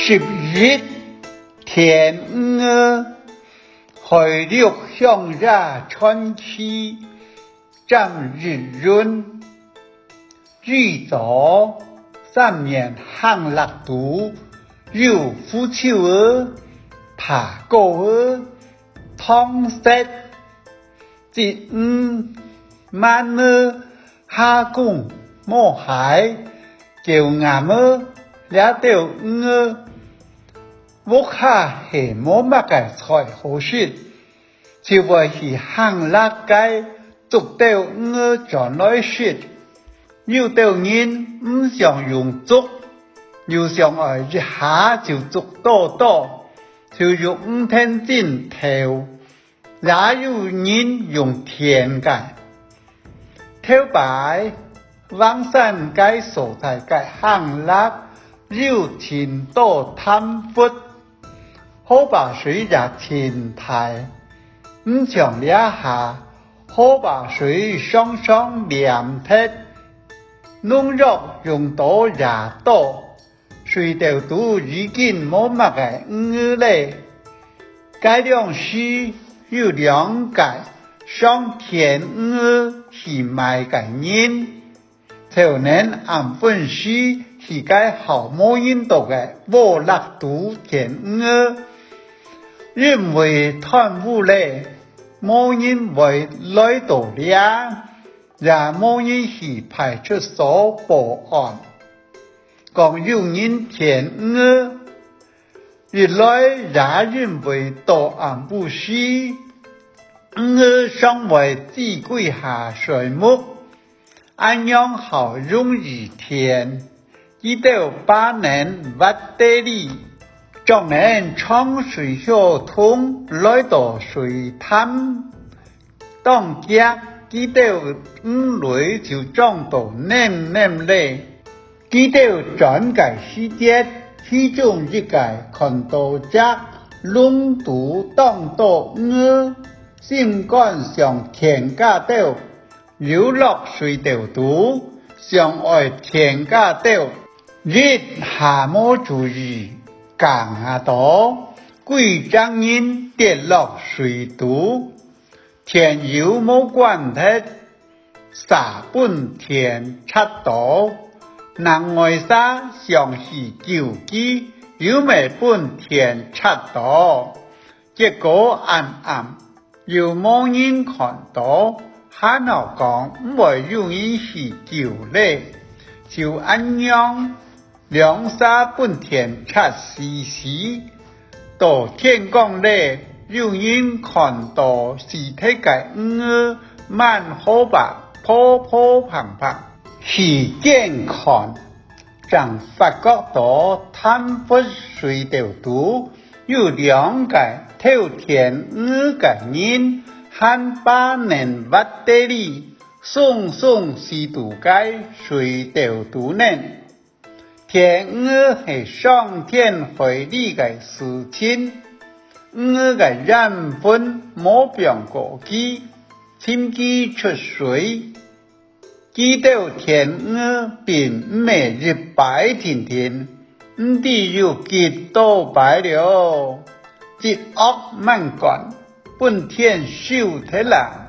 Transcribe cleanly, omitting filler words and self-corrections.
10日天午，海陆向下穿气，正日润。据早3年行乐度，有夫秋儿，爬高儿，汤色。节慢儿，下工莫海，叫牙儿，俩掉儿。我下係冇乜嘅才好說，就為是行樂嘅足掉兒將來說，有掉人唔想用足，又想愛一下就足多，就用5天剪頭，也有人用田嘅頭擺，往山嘅所在嘅行樂，有田多貪闊。好把水也前台，唔想兩下，好把水雙涼踢，農藥用多也多，水稻都已經冇乜嘅魚咧。該兩樹有兩個上田魚去買嘅人，就能按本樹去該好冇人到嘅我勒度田魚。因為貪污咧，冇人會來到了，也冇人去派出所報案。講有人填鵝，一來也因為到案不實，鵝尚未自歸下水木，按樣好容易填，一到8年挖地里。將人長水小通來到水潭，當家記得來就裝到黏咧，記得轉介細節，其中一個看到只龍肚當到鵝，心肝上田家豆，流落水稻肚，上愛田家豆，日下冇注意。càng hạ đó, quỷ trang nhân跌落水肚，田有冇關係，撒本田插到，南外沙上是救機，有沒本田插到，結果暗有冇人看到，下腦講唔會有人去救咧，就按樣。兩沙本田插時，到天光咧，有人看到屍體嘅鵝滿河吧，破胖，去健康，正發覺到貪腐水稻肚，有兩個偷田鵝嘅人，和8年挖地里，送是度嘅水稻肚呢。田鵝係上天回禮嘅事情，鵝嘅染分冇變過期，親機出水，記到田鵝並唔係一白天，唔知有幾多白了，一惡萬貫，本田收起來。